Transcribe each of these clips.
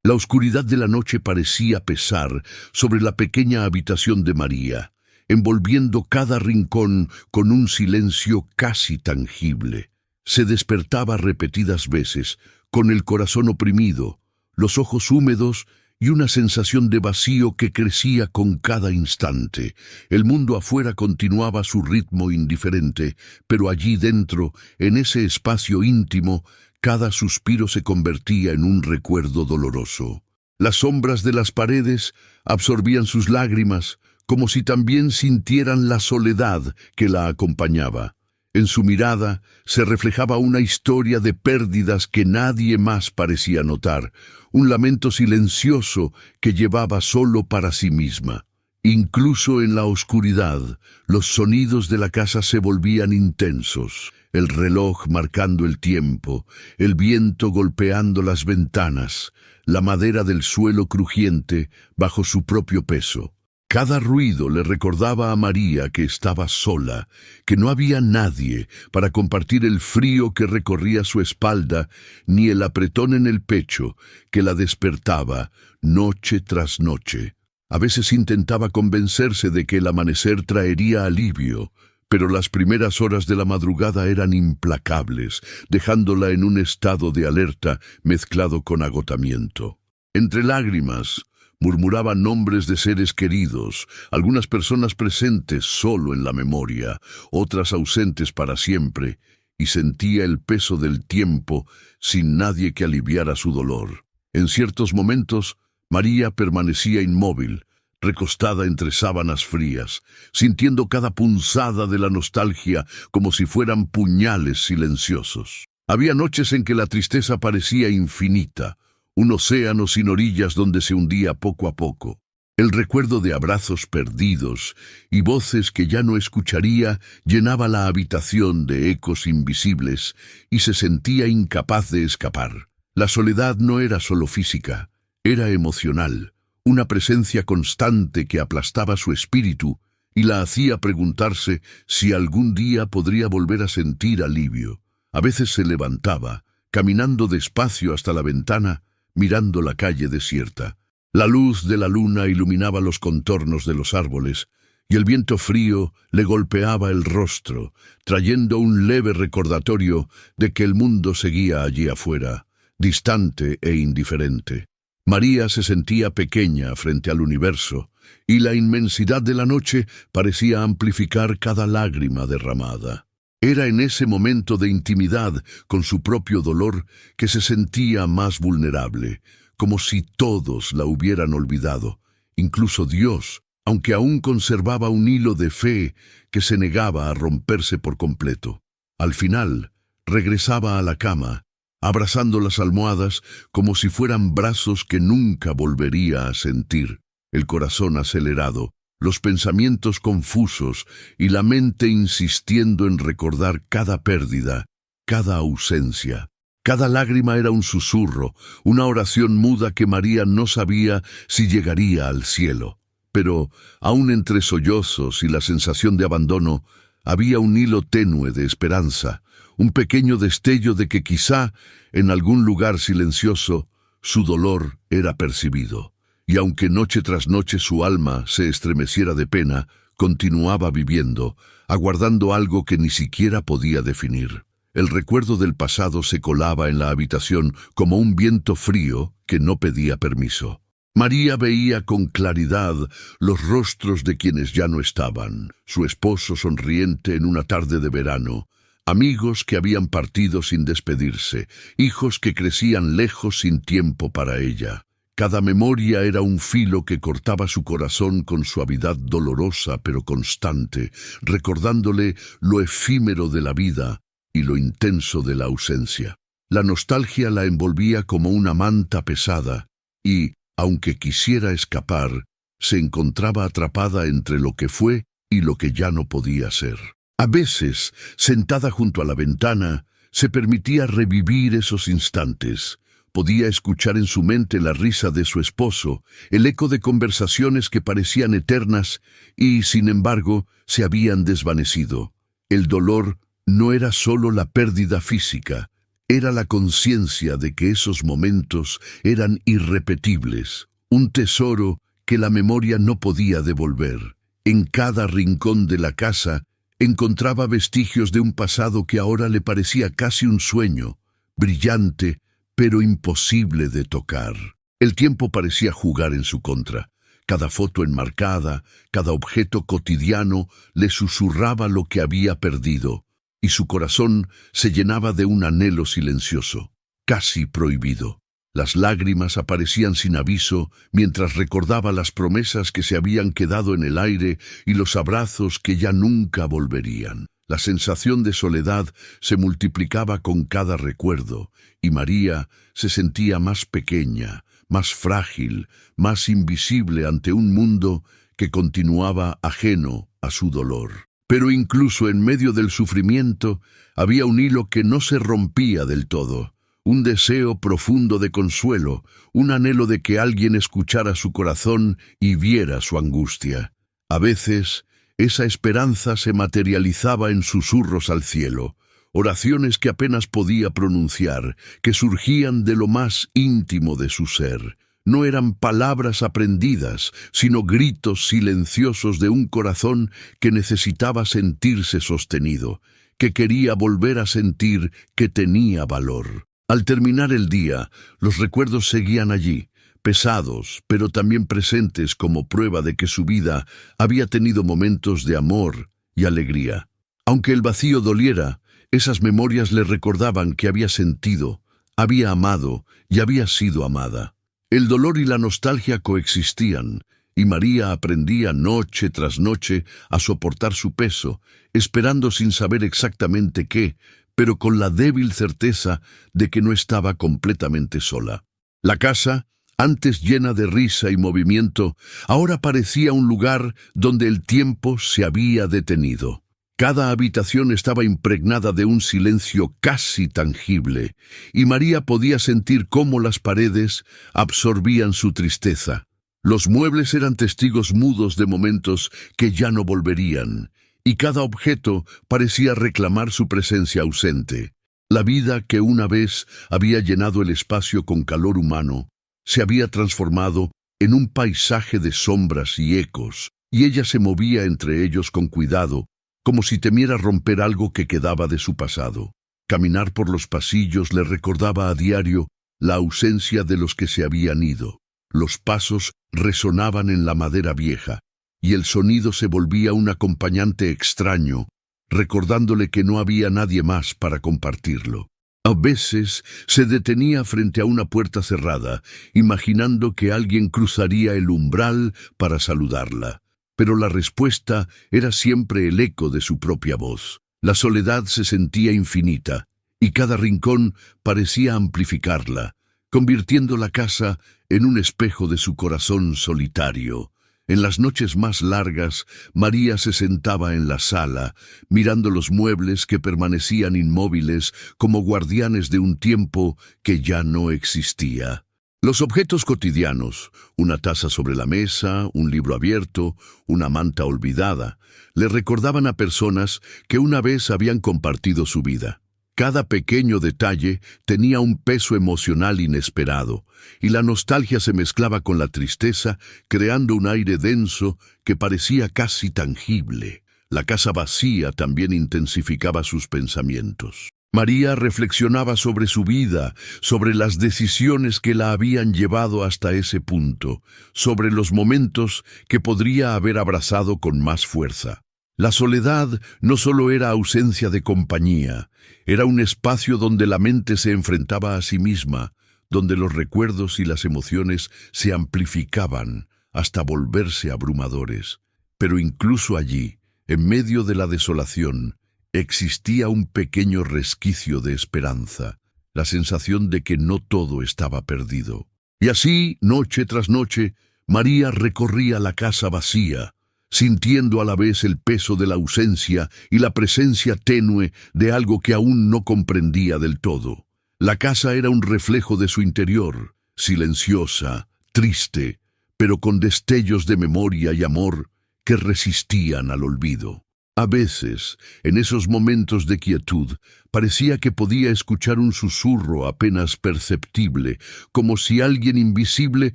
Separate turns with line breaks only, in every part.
La oscuridad de la noche parecía pesar sobre la pequeña habitación de María, envolviendo cada rincón con un silencio casi tangible. Se despertaba repetidas veces, con el corazón oprimido, los ojos húmedos y una sensación de vacío que crecía con cada instante. El mundo afuera continuaba su ritmo indiferente, pero allí dentro, en ese espacio íntimo, cada suspiro se convertía en un recuerdo doloroso. Las sombras de las paredes absorbían sus lágrimas, como si también sintieran la soledad que la acompañaba. En su mirada se reflejaba una historia de pérdidas que nadie más parecía notar, un lamento silencioso que llevaba solo para sí misma. Incluso en la oscuridad, los sonidos de la casa se volvían intensos, el reloj marcando el tiempo, el viento golpeando las ventanas, la madera del suelo crujiente bajo su propio peso. Cada ruido le recordaba a María que estaba sola, que no había nadie para compartir el frío que recorría su espalda, ni el apretón en el pecho que la despertaba noche tras noche. A veces intentaba convencerse de que el amanecer traería alivio, pero las primeras horas de la madrugada eran implacables, dejándola en un estado de alerta mezclado con agotamiento. Entre lágrimas, murmuraba nombres de seres queridos, algunas personas presentes solo en la memoria, otras ausentes para siempre, y sentía el peso del tiempo sin nadie que aliviara su dolor. En ciertos momentos, María permanecía inmóvil, recostada entre sábanas frías, sintiendo cada punzada de la nostalgia como si fueran puñales silenciosos. Había noches en que la tristeza parecía infinita, un océano sin orillas donde se hundía poco a poco. El recuerdo de abrazos perdidos y voces que ya no escucharía llenaba la habitación de ecos invisibles y se sentía incapaz de escapar. La soledad no era solo física, era emocional, una presencia constante que aplastaba su espíritu y la hacía preguntarse si algún día podría volver a sentir alivio. A veces se levantaba, caminando despacio hasta la ventana, mirando la calle desierta. La luz de la luna iluminaba los contornos de los árboles, y el viento frío le golpeaba el rostro, trayendo un leve recordatorio de que el mundo seguía allí afuera, distante e indiferente. María se sentía pequeña frente al universo, y la inmensidad de la noche parecía amplificar cada lágrima derramada. Era en ese momento de intimidad con su propio dolor que se sentía más vulnerable, como si todos la hubieran olvidado, incluso Dios, aunque aún conservaba un hilo de fe que se negaba a romperse por completo. Al final, regresaba a la cama, abrazando las almohadas como si fueran brazos que nunca volvería a sentir, el corazón acelerado, los pensamientos confusos y la mente insistiendo en recordar cada pérdida, cada ausencia. Cada lágrima era un susurro, una oración muda que María no sabía si llegaría al cielo. Pero, aun entre sollozos y la sensación de abandono, había un hilo tenue de esperanza, un pequeño destello de que quizá, en algún lugar silencioso, su dolor era percibido. Y aunque noche tras noche su alma se estremeciera de pena, continuaba viviendo, aguardando algo que ni siquiera podía definir. El recuerdo del pasado se colaba en la habitación como un viento frío que no pedía permiso. María veía con claridad los rostros de quienes ya no estaban, su esposo sonriente en una tarde de verano, amigos que habían partido sin despedirse, hijos que crecían lejos sin tiempo para ella. Cada memoria era un filo que cortaba su corazón con suavidad dolorosa pero constante, recordándole lo efímero de la vida y lo intenso de la ausencia. La nostalgia la envolvía como una manta pesada y, aunque quisiera escapar, se encontraba atrapada entre lo que fue y lo que ya no podía ser. A veces, sentada junto a la ventana, se permitía revivir esos instantes. Podía escuchar en su mente la risa de su esposo, el eco de conversaciones que parecían eternas y, sin embargo, se habían desvanecido. El dolor no era solo la pérdida física, era la conciencia de que esos momentos eran irrepetibles, un tesoro que la memoria no podía devolver. En cada rincón de la casa encontraba vestigios de un pasado que ahora le parecía casi un sueño, brillante, pero imposible de tocar. El tiempo parecía jugar en su contra. Cada foto enmarcada, cada objeto cotidiano le susurraba lo que había perdido, y su corazón se llenaba de un anhelo silencioso, casi prohibido. Las lágrimas aparecían sin aviso mientras recordaba las promesas que se habían quedado en el aire y los abrazos que ya nunca volverían. La sensación de soledad se multiplicaba con cada recuerdo, y María se sentía más pequeña, más frágil, más invisible ante un mundo que continuaba ajeno a su dolor. Pero incluso en medio del sufrimiento había un hilo que no se rompía del todo, un deseo profundo de consuelo, un anhelo de que alguien escuchara su corazón y viera su angustia. A veces, esa esperanza se materializaba en susurros al cielo, oraciones que apenas podía pronunciar, que surgían de lo más íntimo de su ser. No eran palabras aprendidas, sino gritos silenciosos de un corazón que necesitaba sentirse sostenido, que quería volver a sentir que tenía valor. Al terminar el día, los recuerdos seguían allí, pesados, pero también presentes como prueba de que su vida había tenido momentos de amor y alegría. Aunque el vacío doliera, esas memorias le recordaban que había sentido, había amado y había sido amada. El dolor y la nostalgia coexistían, y María aprendía noche tras noche a soportar su peso, esperando sin saber exactamente qué, pero con la débil certeza de que no estaba completamente sola. La casa, antes llena de risa y movimiento, ahora parecía un lugar donde el tiempo se había detenido. Cada habitación estaba impregnada de un silencio casi tangible, y María podía sentir cómo las paredes absorbían su tristeza. Los muebles eran testigos mudos de momentos que ya no volverían, y cada objeto parecía reclamar su presencia ausente. La vida que una vez había llenado el espacio con calor humano se había transformado en un paisaje de sombras y ecos, y ella se movía entre ellos con cuidado, como si temiera romper algo que quedaba de su pasado. Caminar por los pasillos le recordaba a diario la ausencia de los que se habían ido. Los pasos resonaban en la madera vieja, y el sonido se volvía un acompañante extraño, recordándole que no había nadie más para compartirlo. A veces se detenía frente a una puerta cerrada, imaginando que alguien cruzaría el umbral para saludarla. Pero la respuesta era siempre el eco de su propia voz. La soledad se sentía infinita, y cada rincón parecía amplificarla, convirtiendo la casa en un espejo de su corazón solitario. En las noches más largas, María se sentaba en la sala, mirando los muebles que permanecían inmóviles como guardianes de un tiempo que ya no existía. Los objetos cotidianos, una taza sobre la mesa, un libro abierto, una manta olvidada, le recordaban a personas que una vez habían compartido su vida. Cada pequeño detalle tenía un peso emocional inesperado, y la nostalgia se mezclaba con la tristeza, creando un aire denso que parecía casi tangible. La casa vacía también intensificaba sus pensamientos. María reflexionaba sobre su vida, sobre las decisiones que la habían llevado hasta ese punto, sobre los momentos que podría haber abrazado con más fuerza. La soledad no solo era ausencia de compañía, era un espacio donde la mente se enfrentaba a sí misma, donde los recuerdos y las emociones se amplificaban hasta volverse abrumadores. Pero incluso allí, en medio de la desolación, existía un pequeño resquicio de esperanza, la sensación de que no todo estaba perdido. Y así, noche tras noche, María recorría la casa vacía, sintiendo a la vez el peso de la ausencia y la presencia tenue de algo que aún no comprendía del todo. La casa era un reflejo de su interior, silenciosa, triste, pero con destellos de memoria y amor que resistían al olvido. A veces, en esos momentos de quietud, parecía que podía escuchar un susurro apenas perceptible, como si alguien invisible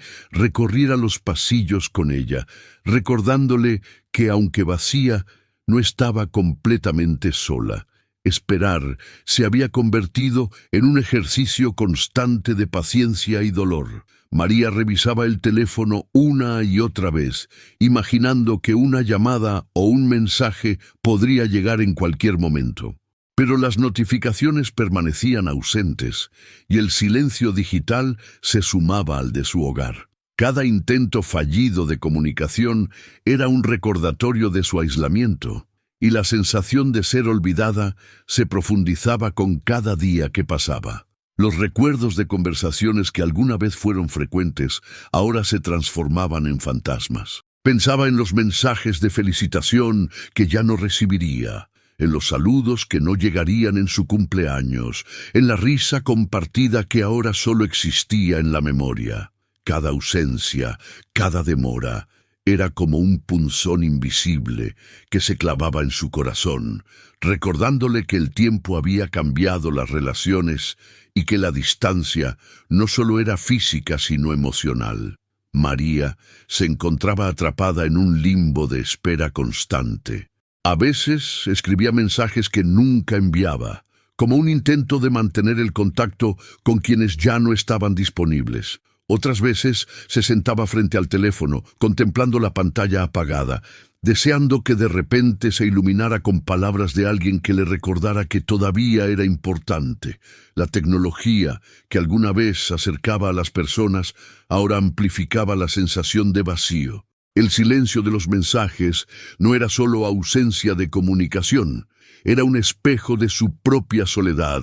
recorriera los pasillos con ella, recordándole que, aunque vacía, no estaba completamente sola. Esperar se había convertido en un ejercicio constante de paciencia y dolor. María revisaba el teléfono una y otra vez, imaginando que una llamada o un mensaje podría llegar en cualquier momento. Pero las notificaciones permanecían ausentes y el silencio digital se sumaba al de su hogar. Cada intento fallido de comunicación era un recordatorio de su aislamiento, y la sensación de ser olvidada se profundizaba con cada día que pasaba. Los recuerdos de conversaciones que alguna vez fueron frecuentes ahora se transformaban en fantasmas. Pensaba en los mensajes de felicitación que ya no recibiría, en los saludos que no llegarían en su cumpleaños, en la risa compartida que ahora solo existía en la memoria. Cada ausencia, cada demora, era como un punzón invisible que se clavaba en su corazón, recordándole que el tiempo había cambiado las relaciones y que la distancia no solo era física sino emocional. María se encontraba atrapada en un limbo de espera constante. A veces escribía mensajes que nunca enviaba, como un intento de mantener el contacto con quienes ya no estaban disponibles. Otras veces se sentaba frente al teléfono, contemplando la pantalla apagada, deseando que de repente se iluminara con palabras de alguien que le recordara que todavía era importante. La tecnología, que alguna vez acercaba a las personas, ahora amplificaba la sensación de vacío. El silencio de los mensajes no era solo ausencia de comunicación, era un espejo de su propia soledad,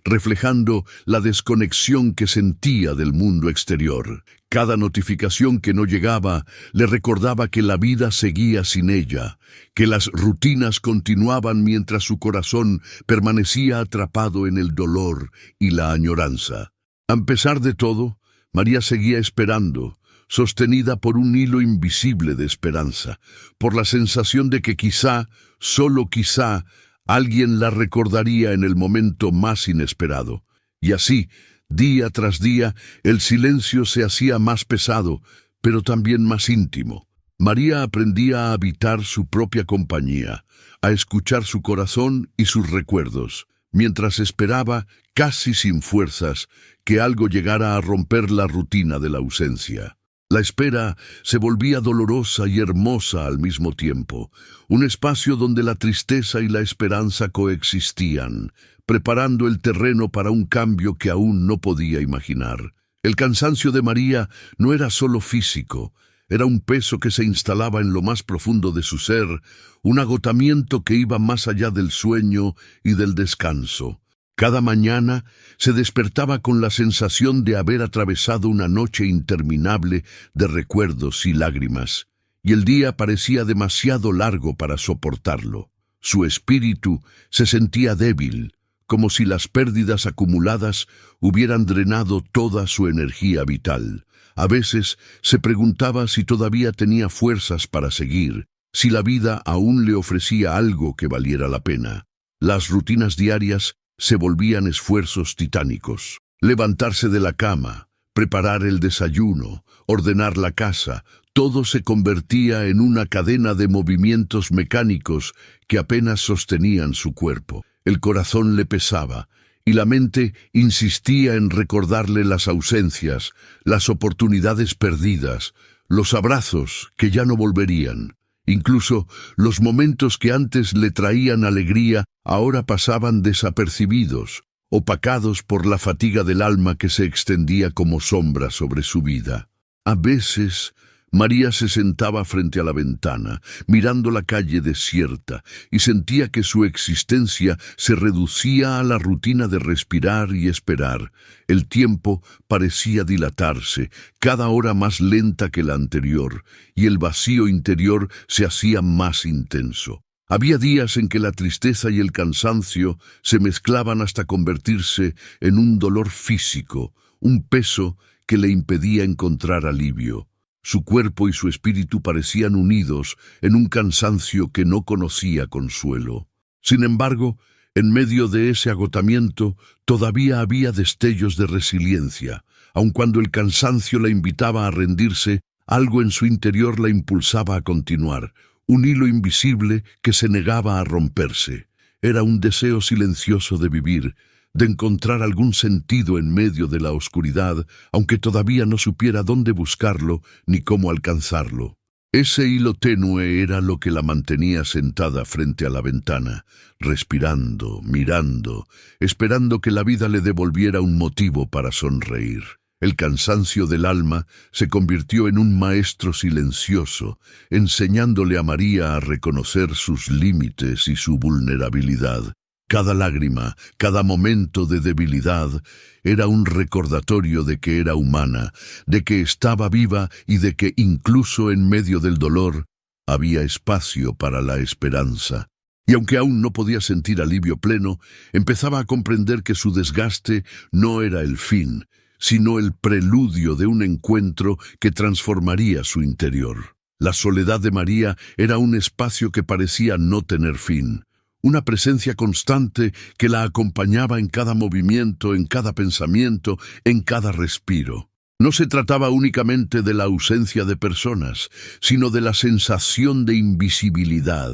reflejando la desconexión que sentía del mundo exterior. Cada notificación que no llegaba le recordaba que la vida seguía sin ella, que las rutinas continuaban mientras su corazón permanecía atrapado en el dolor y la añoranza. A pesar de todo, María seguía esperando, sostenida por un hilo invisible de esperanza, por la sensación de que quizá, solo quizá, alguien la recordaría en el momento más inesperado. Y así, día tras día, el silencio se hacía más pesado, pero también más íntimo. María aprendía a habitar su propia compañía, a escuchar su corazón y sus recuerdos, mientras esperaba, casi sin fuerzas, que algo llegara a romper la rutina de la ausencia. La espera se volvía dolorosa y hermosa al mismo tiempo, un espacio donde la tristeza y la esperanza coexistían, preparando el terreno para un cambio que aún no podía imaginar. El cansancio de María no era solo físico, era un peso que se instalaba en lo más profundo de su ser, un agotamiento que iba más allá del sueño y del descanso. Cada mañana se despertaba con la sensación de haber atravesado una noche interminable de recuerdos y lágrimas, y el día parecía demasiado largo para soportarlo. Su espíritu se sentía débil, como si las pérdidas acumuladas hubieran drenado toda su energía vital. A veces se preguntaba si todavía tenía fuerzas para seguir, si la vida aún le ofrecía algo que valiera la pena. Las rutinas diarias se volvían esfuerzos titánicos. Levantarse de la cama, preparar el desayuno, ordenar la casa, todo se convertía en una cadena de movimientos mecánicos que apenas sostenían su cuerpo. El corazón le pesaba, y la mente insistía en recordarle las ausencias, las oportunidades perdidas, los abrazos que ya no volverían. Incluso los momentos que antes le traían alegría ahora pasaban desapercibidos, opacados por la fatiga del alma que se extendía como sombra sobre su vida. A veces, María se sentaba frente a la ventana, mirando la calle desierta, y sentía que su existencia se reducía a la rutina de respirar y esperar. El tiempo parecía dilatarse, cada hora más lenta que la anterior, y el vacío interior se hacía más intenso. Había días en que la tristeza y el cansancio se mezclaban hasta convertirse en un dolor físico, un peso que le impedía encontrar alivio. Su cuerpo y su espíritu parecían unidos en un cansancio que no conocía consuelo. Sin embargo, en medio de ese agotamiento, todavía había destellos de resiliencia. Aun cuando el cansancio la invitaba a rendirse, algo en su interior la impulsaba a continuar, un hilo invisible que se negaba a romperse. Era un deseo silencioso de vivir, de encontrar algún sentido en medio de la oscuridad, aunque todavía no supiera dónde buscarlo ni cómo alcanzarlo. Ese hilo tenue era lo que la mantenía sentada frente a la ventana, respirando, mirando, esperando que la vida le devolviera un motivo para sonreír. El cansancio del alma se convirtió en un maestro silencioso, enseñándole a María a reconocer sus límites y su vulnerabilidad. Cada lágrima, cada momento de debilidad era un recordatorio de que era humana, de que estaba viva y de que incluso en medio del dolor había espacio para la esperanza. Y aunque aún no podía sentir alivio pleno, empezaba a comprender que su desgaste no era el fin, sino el preludio de un encuentro que transformaría su interior. La soledad de María era un espacio que parecía no tener fin. Una presencia constante que la acompañaba en cada movimiento, en cada pensamiento, en cada respiro. No se trataba únicamente de la ausencia de personas, sino de la sensación de invisibilidad,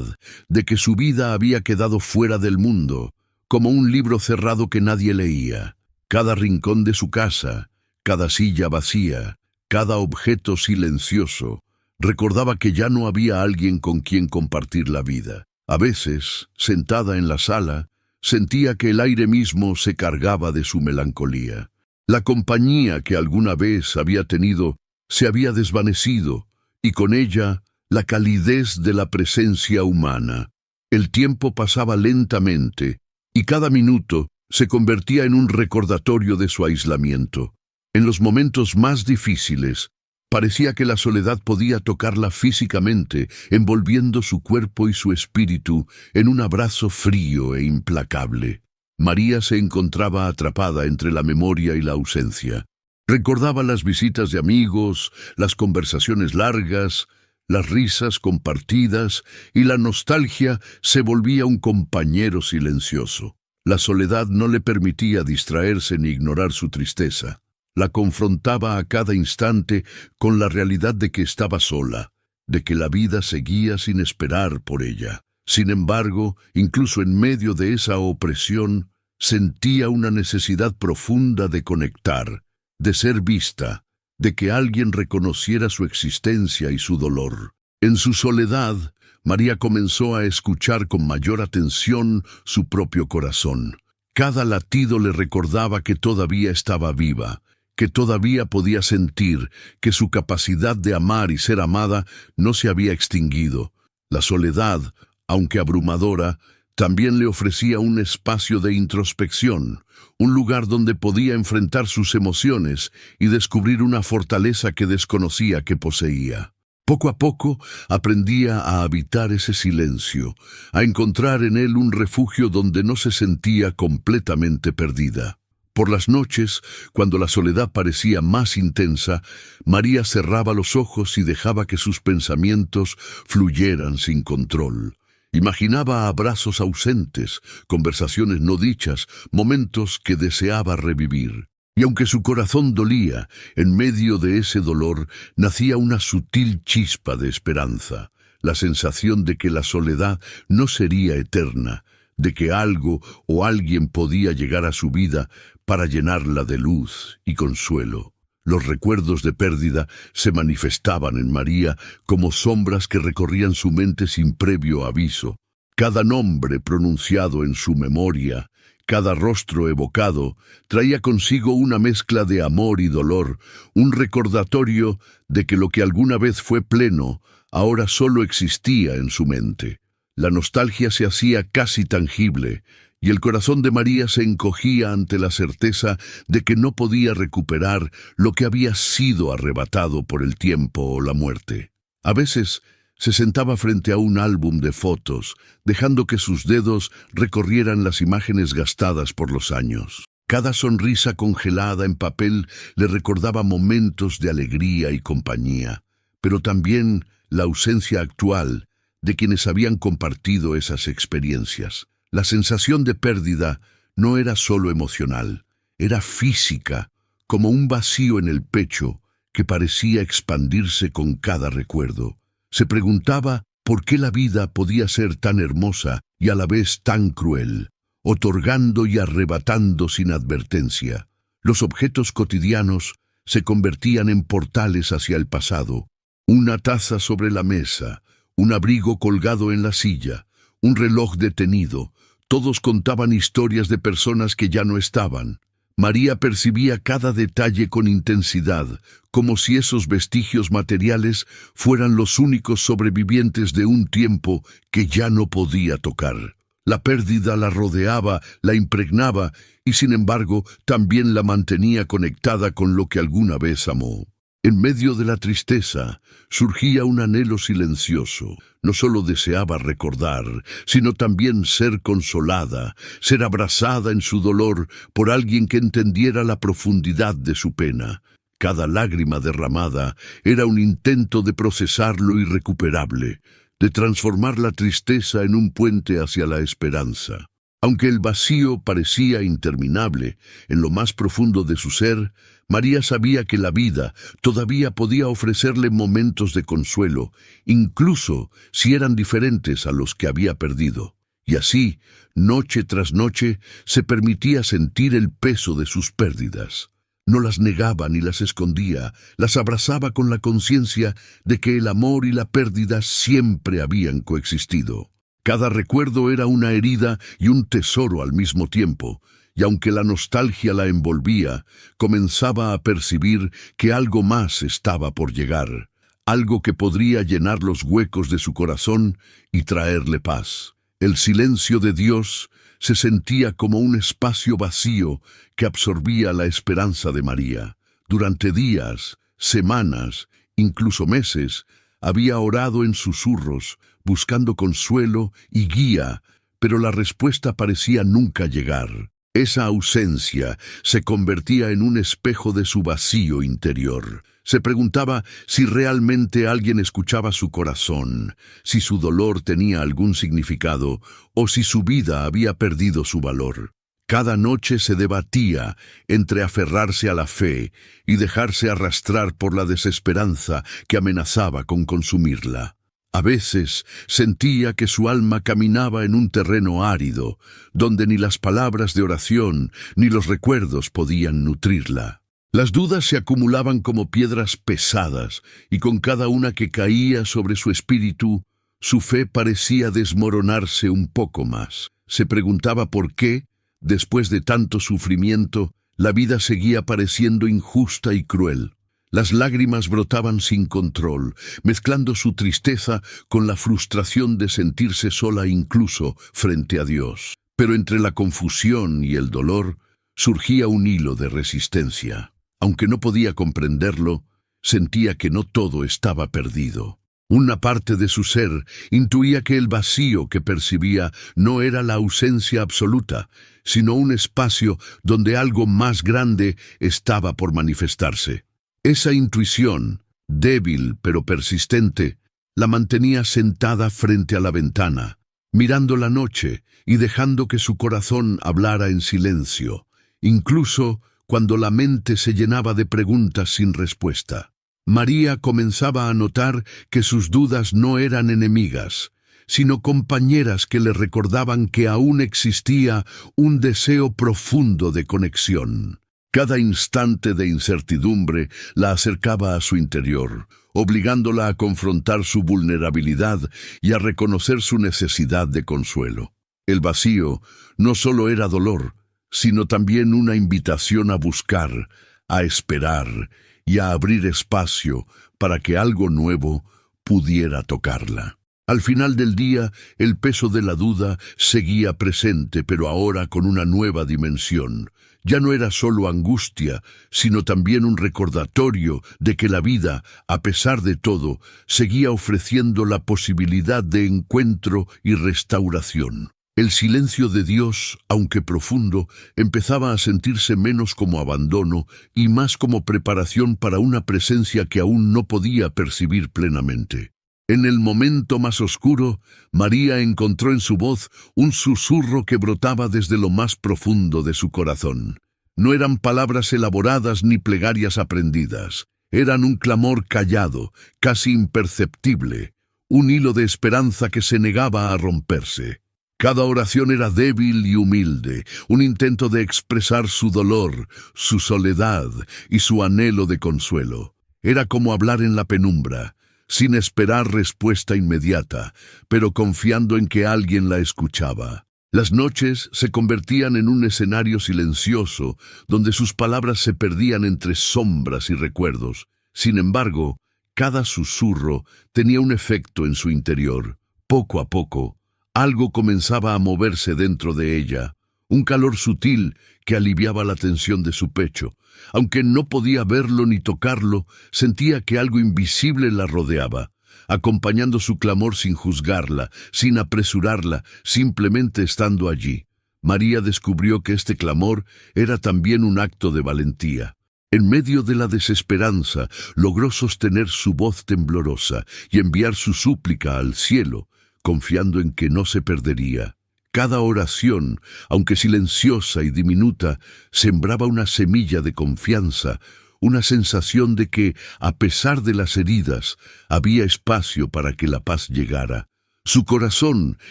de que su vida había quedado fuera del mundo, como un libro cerrado que nadie leía. Cada rincón de su casa, cada silla vacía, cada objeto silencioso, recordaba que ya no había alguien con quien compartir la vida. A veces, sentada en la sala, sentía que el aire mismo se cargaba de su melancolía. La compañía que alguna vez había tenido se había desvanecido, y con ella la calidez de la presencia humana. El tiempo pasaba lentamente, y cada minuto se convertía en un recordatorio de su aislamiento. En los momentos más difíciles, parecía que la soledad podía tocarla físicamente, envolviendo su cuerpo y su espíritu en un abrazo frío e implacable. María se encontraba atrapada entre la memoria y la ausencia. Recordaba las visitas de amigos, las conversaciones largas, las risas compartidas, y la nostalgia se volvía un compañero silencioso. La soledad no le permitía distraerse ni ignorar su tristeza. La confrontaba a cada instante con la realidad de que estaba sola, de que la vida seguía sin esperar por ella. Sin embargo, incluso en medio de esa opresión, sentía una necesidad profunda de conectar, de ser vista, de que alguien reconociera su existencia y su dolor. En su soledad, María comenzó a escuchar con mayor atención su propio corazón. Cada latido le recordaba que todavía estaba viva, que todavía podía sentir, que su capacidad de amar y ser amada no se había extinguido. La soledad, aunque abrumadora, también le ofrecía un espacio de introspección, un lugar donde podía enfrentar sus emociones y descubrir una fortaleza que desconocía que poseía. Poco a poco aprendía a habitar ese silencio, a encontrar en él un refugio donde no se sentía completamente perdida. Por las noches, cuando la soledad parecía más intensa, María cerraba los ojos y dejaba que sus pensamientos fluyeran sin control. Imaginaba abrazos ausentes, conversaciones no dichas, momentos que deseaba revivir. Y aunque su corazón dolía, en medio de ese dolor nacía una sutil chispa de esperanza, la sensación de que la soledad no sería eterna, de que algo o alguien podía llegar a su vida para llenarla de luz y consuelo. Los recuerdos de pérdida se manifestaban en María como sombras que recorrían su mente sin previo aviso. Cada nombre pronunciado en su memoria, cada rostro evocado, traía consigo una mezcla de amor y dolor, un recordatorio de que lo que alguna vez fue pleno, ahora solo existía en su mente. La nostalgia se hacía casi tangible, y el corazón de María se encogía ante la certeza de que no podía recuperar lo que había sido arrebatado por el tiempo o la muerte. A veces se sentaba frente a un álbum de fotos, dejando que sus dedos recorrieran las imágenes gastadas por los años. Cada sonrisa congelada en papel le recordaba momentos de alegría y compañía. pero también la ausencia actual de quienes habían compartido esas experiencias. La sensación de pérdida no era solo emocional, era física, como un vacío en el pecho que parecía expandirse con cada recuerdo. Se preguntaba por qué la vida podía ser tan hermosa y a la vez tan cruel, otorgando y arrebatando sin advertencia. Los objetos cotidianos se convertían en portales hacia el pasado. Una taza sobre la mesa, un abrigo colgado en la silla, un reloj detenido, todos contaban historias de personas que ya no estaban. María percibía cada detalle con intensidad, como si esos vestigios materiales fueran los únicos sobrevivientes de un tiempo que ya no podía tocar. La pérdida la rodeaba, la impregnaba y, sin embargo, también la mantenía conectada con lo que alguna vez amó. En medio de la tristeza surgía un anhelo silencioso. No solo deseaba recordar, sino también ser consolada, ser abrazada en su dolor por alguien que entendiera la profundidad de su pena. Cada lágrima derramada era un intento de procesar lo irrecuperable, de transformar la tristeza en un puente hacia la esperanza. Aunque el vacío parecía interminable, en lo más profundo de su ser, María sabía que la vida todavía podía ofrecerle momentos de consuelo, incluso si eran diferentes a los que había perdido. Y así, noche tras noche, se permitía sentir el peso de sus pérdidas. No las negaba ni las escondía, las abrazaba con la conciencia de que el amor y la pérdida siempre habían coexistido. Cada recuerdo era una herida y un tesoro al mismo tiempo, y aunque la nostalgia la envolvía, comenzaba a percibir que algo más estaba por llegar, algo que podría llenar los huecos de su corazón y traerle paz. El silencio de Dios se sentía como un espacio vacío que absorbía la esperanza de María. Durante días, semanas, incluso meses, había orado en susurros, buscando consuelo y guía, pero la respuesta parecía nunca llegar. Esa ausencia se convertía en un espejo de su vacío interior. Se preguntaba si realmente alguien escuchaba su corazón, si su dolor tenía algún significado o si su vida había perdido su valor. Cada noche se debatía entre aferrarse a la fe y dejarse arrastrar por la desesperanza que amenazaba con consumirla. A veces sentía que su alma caminaba en un terreno árido, donde ni las palabras de oración ni los recuerdos podían nutrirla. Las dudas se acumulaban como piedras pesadas, y con cada una que caía sobre su espíritu, su fe parecía desmoronarse un poco más. Se preguntaba por qué, después de tanto sufrimiento, la vida seguía pareciendo injusta y cruel. Las lágrimas brotaban sin control, mezclando su tristeza con la frustración de sentirse sola incluso frente a Dios. Pero entre la confusión y el dolor surgía un hilo de resistencia. Aunque no podía comprenderlo, sentía que no todo estaba perdido. Una parte de su ser intuía que el vacío que percibía no era la ausencia absoluta, sino un espacio donde algo más grande estaba por manifestarse. Esa intuición, débil pero persistente, la mantenía sentada frente a la ventana, mirando la noche y dejando que su corazón hablara en silencio, incluso cuando la mente se llenaba de preguntas sin respuesta. María comenzaba a notar que sus dudas no eran enemigas, sino compañeras que le recordaban que aún existía un deseo profundo de conexión. Cada instante de incertidumbre la acercaba a su interior, obligándola a confrontar su vulnerabilidad y a reconocer su necesidad de consuelo. El vacío no solo era dolor, sino también una invitación a buscar, a esperar y a abrir espacio para que algo nuevo pudiera tocarla. Al final del día, el peso de la duda seguía presente, pero ahora con una nueva dimensión. Ya no era solo angustia, sino también un recordatorio de que la vida, a pesar de todo, seguía ofreciendo la posibilidad de encuentro y restauración. El silencio de Dios, aunque profundo, empezaba a sentirse menos como abandono y más como preparación para una presencia que aún no podía percibir plenamente. En el momento más oscuro, María encontró en su voz un susurro que brotaba desde lo más profundo de su corazón. No eran palabras elaboradas ni plegarias aprendidas. Eran un clamor callado, casi imperceptible, un hilo de esperanza que se negaba a romperse. Cada oración era débil y humilde, un intento de expresar su dolor, su soledad y su anhelo de consuelo. Era como hablar en la penumbra, sin esperar respuesta inmediata, pero confiando en que alguien la escuchaba. Las noches se convertían en un escenario silencioso, donde sus palabras se perdían entre sombras y recuerdos. Sin embargo, cada susurro tenía un efecto en su interior. Poco a poco, algo comenzaba a moverse dentro de ella, un calor sutil que aliviaba la tensión de su pecho. Aunque no podía verlo ni tocarlo, sentía que algo invisible la rodeaba, acompañando su clamor sin juzgarla, sin apresurarla, simplemente estando allí. María descubrió que este clamor era también un acto de valentía. En medio de la desesperanza, logró sostener su voz temblorosa y enviar su súplica al cielo, confiando en que no se perdería. Cada oración, aunque silenciosa y diminuta, sembraba una semilla de confianza, una sensación de que, a pesar de las heridas, había espacio para que la paz llegara. Su corazón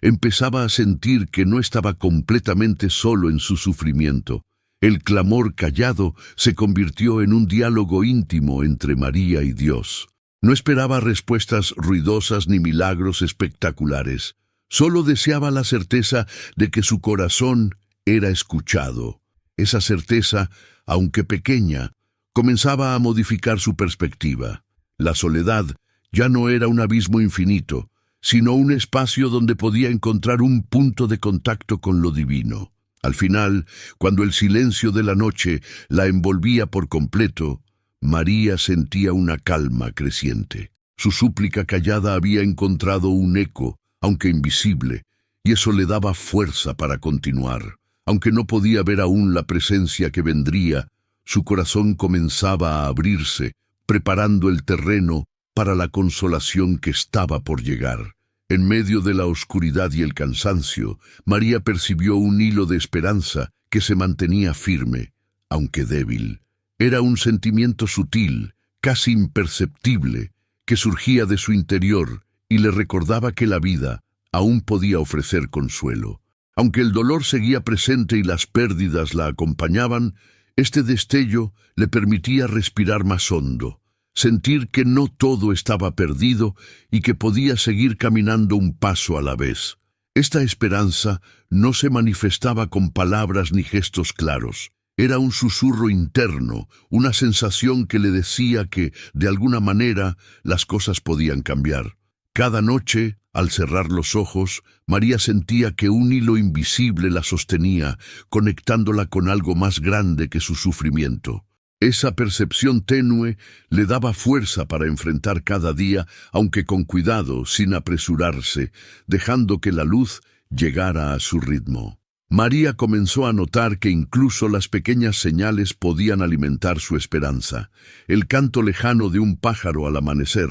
empezaba a sentir que no estaba completamente solo en su sufrimiento. El clamor callado se convirtió en un diálogo íntimo entre María y Dios. No esperaba respuestas ruidosas ni milagros espectaculares. Solo deseaba la certeza de que su corazón era escuchado. Esa certeza, aunque pequeña, comenzaba a modificar su perspectiva. La soledad ya no era un abismo infinito, sino un espacio donde podía encontrar un punto de contacto con lo divino. Al final, cuando el silencio de la noche la envolvía por completo, María sentía una calma creciente. Su súplica callada había encontrado un eco, aunque invisible, y eso le daba fuerza para continuar. Aunque no podía ver aún la presencia que vendría, su corazón comenzaba a abrirse, preparando el terreno para la consolación que estaba por llegar. En medio de la oscuridad y el cansancio, María percibió un hilo de esperanza que se mantenía firme, aunque débil. Era un sentimiento sutil, casi imperceptible, que surgía de su interior y le recordaba que la vida aún podía ofrecer consuelo. Aunque el dolor seguía presente y las pérdidas la acompañaban, este destello le permitía respirar más hondo, sentir que no todo estaba perdido y que podía seguir caminando un paso a la vez. Esta esperanza no se manifestaba con palabras ni gestos claros. Era un susurro interno, una sensación que le decía que, de alguna manera, las cosas podían cambiar. Cada noche, al cerrar los ojos, María sentía que un hilo invisible la sostenía, conectándola con algo más grande que su sufrimiento. Esa percepción tenue le daba fuerza para enfrentar cada día, aunque con cuidado, sin apresurarse, dejando que la luz llegara a su ritmo. María comenzó a notar que incluso las pequeñas señales podían alimentar su esperanza. El canto lejano de un pájaro al amanecer,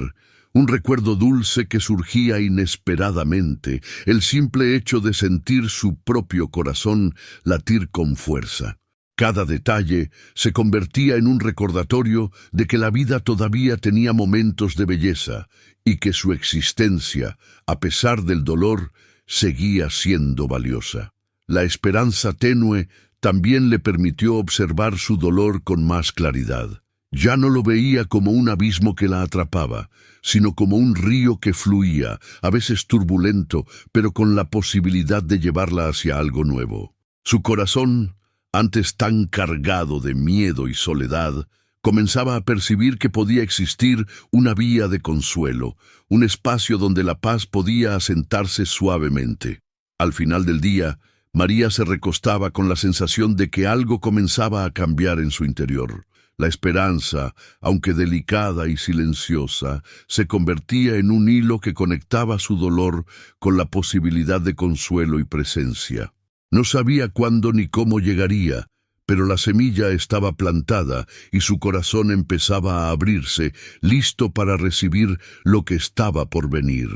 un recuerdo dulce que surgía inesperadamente, el simple hecho de sentir su propio corazón latir con fuerza. Cada detalle se convertía en un recordatorio de que la vida todavía tenía momentos de belleza y que su existencia, a pesar del dolor, seguía siendo valiosa. La esperanza tenue también le permitió observar su dolor con más claridad. Ya no lo veía como un abismo que la atrapaba, sino como un río que fluía, a veces turbulento, pero con la posibilidad de llevarla hacia algo nuevo. Su corazón, antes tan cargado de miedo y soledad, comenzaba a percibir que podía existir una vía de consuelo, un espacio donde la paz podía asentarse suavemente. Al final del día, María se recostaba con la sensación de que algo comenzaba a cambiar en su interior. La esperanza, aunque delicada y silenciosa, se convertía en un hilo que conectaba su dolor con la posibilidad de consuelo y presencia. No sabía cuándo ni cómo llegaría, pero la semilla estaba plantada y su corazón empezaba a abrirse, listo para recibir lo que estaba por venir.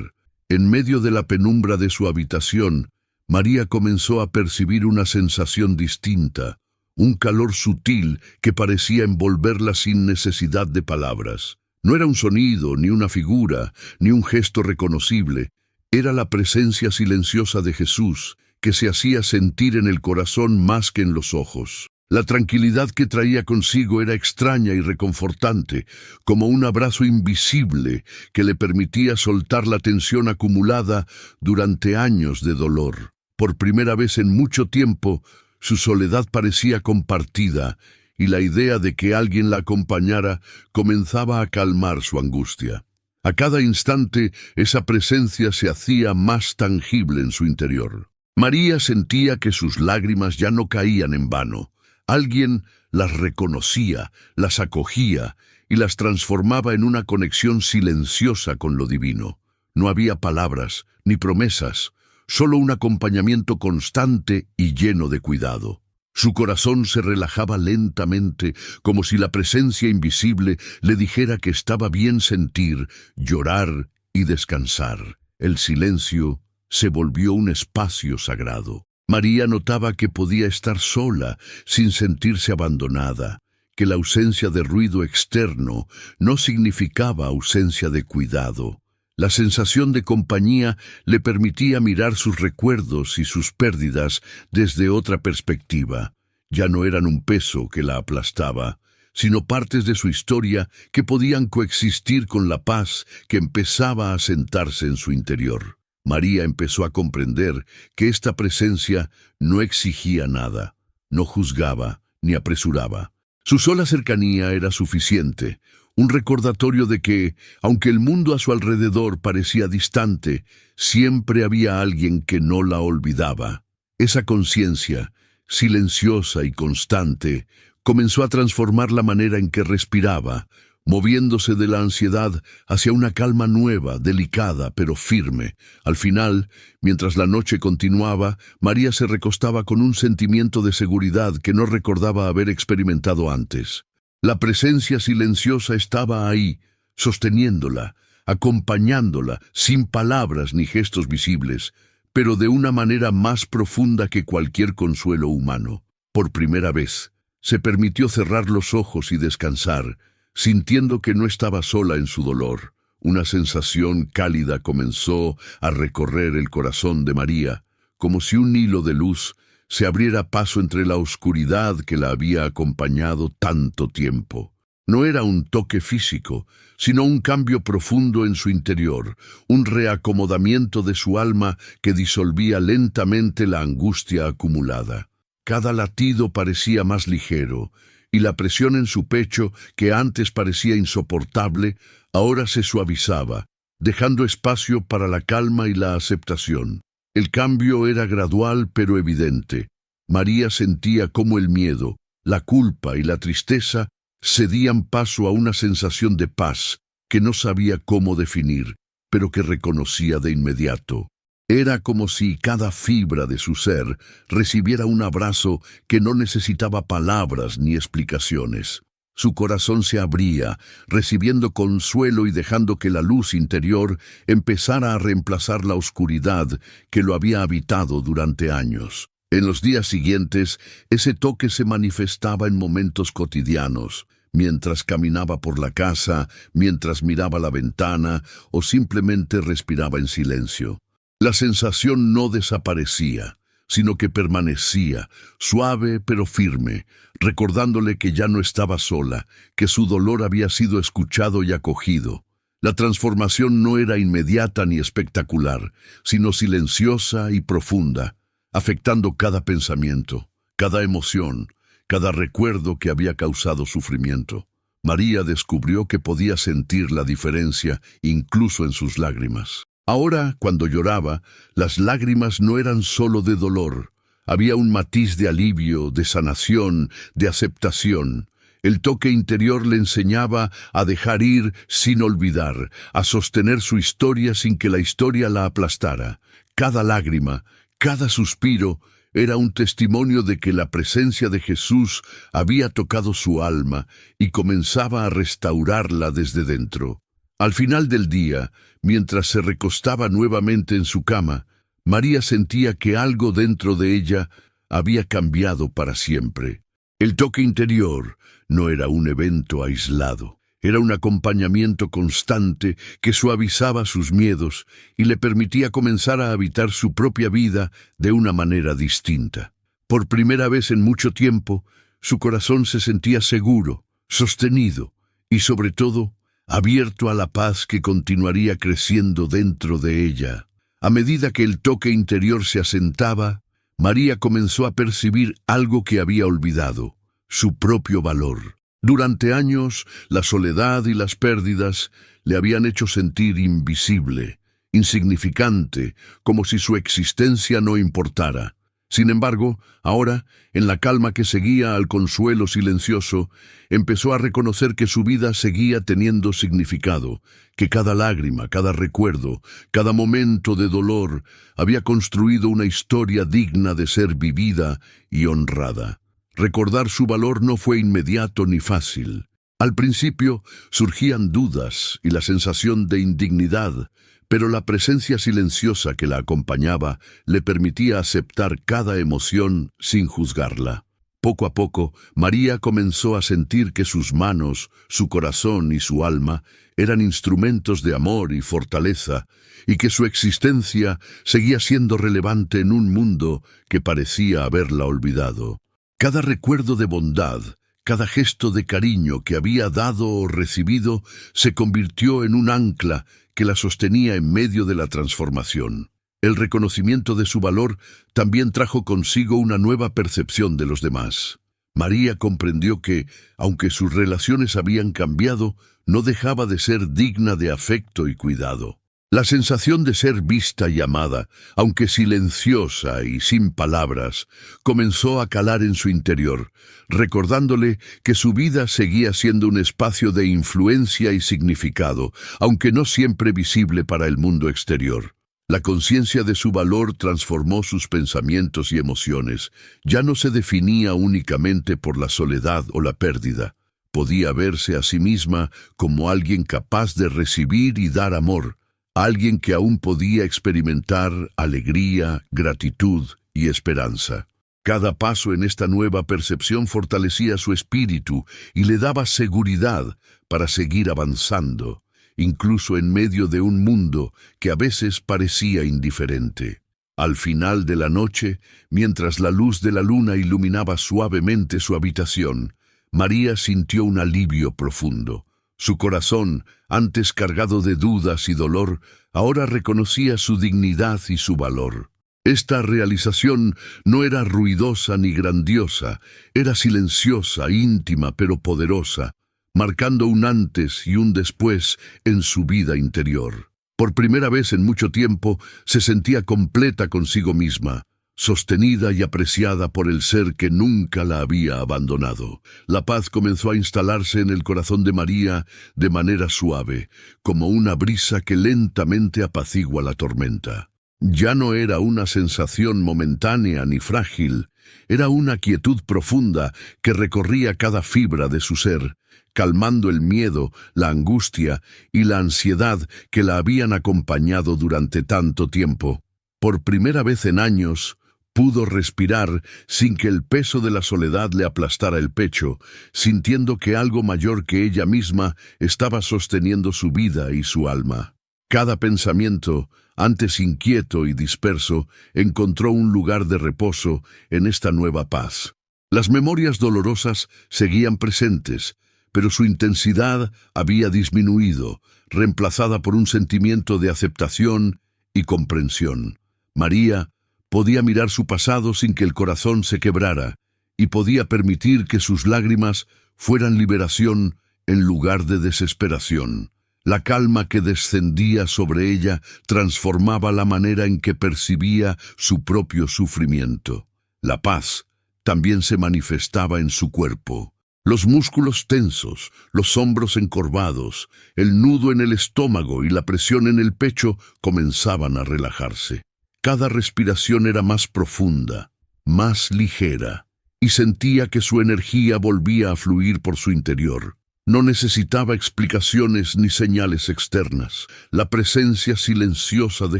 En medio de la penumbra de su habitación, María comenzó a percibir una sensación distinta, un calor sutil que parecía envolverla sin necesidad de palabras. No era un sonido, ni una figura, ni un gesto reconocible. Era la presencia silenciosa de Jesús, que se hacía sentir en el corazón más que en los ojos. La tranquilidad que traía consigo era extraña y reconfortante, como un abrazo invisible que le permitía soltar la tensión acumulada durante años de dolor. Por primera vez en mucho tiempo, su soledad parecía compartida, y la idea de que alguien la acompañara comenzaba a calmar su angustia. A cada instante, esa presencia se hacía más tangible en su interior. María sentía que sus lágrimas ya no caían en vano. Alguien las reconocía, las acogía y las transformaba en una conexión silenciosa con lo divino. No había palabras ni promesas, solo un acompañamiento constante y lleno de cuidado. Su corazón se relajaba lentamente, como si la presencia invisible le dijera que estaba bien sentir, llorar y descansar. El silencio se volvió un espacio sagrado. María notaba que podía estar sola, sin sentirse abandonada, que la ausencia de ruido externo no significaba ausencia de cuidado. La sensación de compañía le permitía mirar sus recuerdos y sus pérdidas desde otra perspectiva. Ya no eran un peso que la aplastaba, sino partes de su historia que podían coexistir con la paz que empezaba a sentarse en su interior. María empezó a comprender que esta presencia no exigía nada, no juzgaba ni apresuraba. Su sola cercanía era suficiente, un recordatorio de que, aunque el mundo a su alrededor parecía distante, siempre había alguien que no la olvidaba. Esa conciencia, silenciosa y constante, comenzó a transformar la manera en que respiraba, moviéndose de la ansiedad hacia una calma nueva, delicada, pero firme. Al final, mientras la noche continuaba, María se recostaba con un sentimiento de seguridad que no recordaba haber experimentado antes. La presencia silenciosa estaba ahí, sosteniéndola, acompañándola, sin palabras ni gestos visibles, pero de una manera más profunda que cualquier consuelo humano. Por primera vez, se permitió cerrar los ojos y descansar, sintiendo que no estaba sola en su dolor. Una sensación cálida comenzó a recorrer el corazón de María, como si un hilo de luz se abriera paso entre la oscuridad que la había acompañado tanto tiempo. No era un toque físico, sino un cambio profundo en su interior, un reacomodamiento de su alma que disolvía lentamente la angustia acumulada. Cada latido parecía más ligero, y la presión en su pecho, que antes parecía insoportable, ahora se suavizaba, dejando espacio para la calma y la aceptación. El cambio era gradual pero evidente. María sentía cómo el miedo, la culpa y la tristeza cedían paso a una sensación de paz que no sabía cómo definir, pero que reconocía de inmediato. Era como si cada fibra de su ser recibiera un abrazo que no necesitaba palabras ni explicaciones. Su corazón se abría, recibiendo consuelo y dejando que la luz interior empezara a reemplazar la oscuridad que lo había habitado durante años. En los días siguientes, ese toque se manifestaba en momentos cotidianos, mientras caminaba por la casa, mientras miraba la ventana o simplemente respiraba en silencio. La sensación no desaparecía, sino que permanecía, suave pero firme, recordándole que ya no estaba sola, que su dolor había sido escuchado y acogido. La transformación no era inmediata ni espectacular, sino silenciosa y profunda, afectando cada pensamiento, cada emoción, cada recuerdo que había causado sufrimiento. María descubrió que podía sentir la diferencia incluso en sus lágrimas. Ahora, cuando lloraba, las lágrimas no eran solo de dolor. Había un matiz de alivio, de sanación, de aceptación. El toque interior le enseñaba a dejar ir sin olvidar, a sostener su historia sin que la historia la aplastara. Cada lágrima, cada suspiro, era un testimonio de que la presencia de Jesús había tocado su alma y comenzaba a restaurarla desde dentro. Al final del día, mientras se recostaba nuevamente en su cama, María sentía que algo dentro de ella había cambiado para siempre. El toque interior no era un evento aislado, era un acompañamiento constante que suavizaba sus miedos y le permitía comenzar a habitar su propia vida de una manera distinta. Por primera vez en mucho tiempo, su corazón se sentía seguro, sostenido y, sobre todo, abierto a la paz que continuaría creciendo dentro de ella. A medida que el toque interior se asentaba, María comenzó a percibir algo que había olvidado: su propio valor. Durante años, la soledad y las pérdidas le habían hecho sentir invisible, insignificante, como si su existencia no importara. Sin embargo, ahora, en la calma que seguía al consuelo silencioso, empezó a reconocer que su vida seguía teniendo significado, que cada lágrima, cada recuerdo, cada momento de dolor había construido una historia digna de ser vivida y honrada. Recordar su valor no fue inmediato ni fácil. Al principio surgían dudas y la sensación de indignidad, pero la presencia silenciosa que la acompañaba le permitía aceptar cada emoción sin juzgarla. Poco a poco, María comenzó a sentir que sus manos, su corazón y su alma eran instrumentos de amor y fortaleza, y que su existencia seguía siendo relevante en un mundo que parecía haberla olvidado. Cada recuerdo de bondad, cada gesto de cariño que había dado o recibido se convirtió en un ancla que la sostenía en medio de la transformación. El reconocimiento de su valor también trajo consigo una nueva percepción de los demás. María comprendió que, aunque sus relaciones habían cambiado, no dejaba de ser digna de afecto y cuidado. La sensación de ser vista y amada, aunque silenciosa y sin palabras, comenzó a calar en su interior, recordándole que su vida seguía siendo un espacio de influencia y significado, aunque no siempre visible para el mundo exterior. La conciencia de su valor transformó sus pensamientos y emociones. Ya no se definía únicamente por la soledad o la pérdida. Podía verse a sí misma como alguien capaz de recibir y dar amor, alguien que aún podía experimentar alegría, gratitud y esperanza. Cada paso en esta nueva percepción fortalecía su espíritu y le daba seguridad para seguir avanzando, incluso en medio de un mundo que a veces parecía indiferente. Al final de la noche, mientras la luz de la luna iluminaba suavemente su habitación, María sintió un alivio profundo. Su corazón, antes cargado de dudas y dolor, ahora reconocía su dignidad y su valor. Esta realización no era ruidosa ni grandiosa, era silenciosa, íntima pero poderosa, marcando un antes y un después en su vida interior. Por primera vez en mucho tiempo se sentía completa consigo misma, sostenida y apreciada por el ser que nunca la había abandonado. La paz comenzó a instalarse en el corazón de María de manera suave, como una brisa que lentamente apacigua la tormenta. Ya no era una sensación momentánea ni frágil, era una quietud profunda que recorría cada fibra de su ser, calmando el miedo, la angustia y la ansiedad que la habían acompañado durante tanto tiempo. Por primera vez en años, pudo respirar sin que el peso de la soledad le aplastara el pecho, sintiendo que algo mayor que ella misma estaba sosteniendo su vida y su alma. Cada pensamiento, antes inquieto y disperso, encontró un lugar de reposo en esta nueva paz. Las memorias dolorosas seguían presentes, pero su intensidad había disminuido, reemplazada por un sentimiento de aceptación y comprensión. María podía mirar su pasado sin que el corazón se quebrara, y podía permitir que sus lágrimas fueran liberación en lugar de desesperación. La calma que descendía sobre ella transformaba la manera en que percibía su propio sufrimiento. La paz también se manifestaba en su cuerpo. Los músculos tensos, los hombros encorvados, el nudo en el estómago y la presión en el pecho comenzaban a relajarse. Cada respiración era más profunda, más ligera, y sentía que su energía volvía a fluir por su interior. No necesitaba explicaciones ni señales externas. La presencia silenciosa de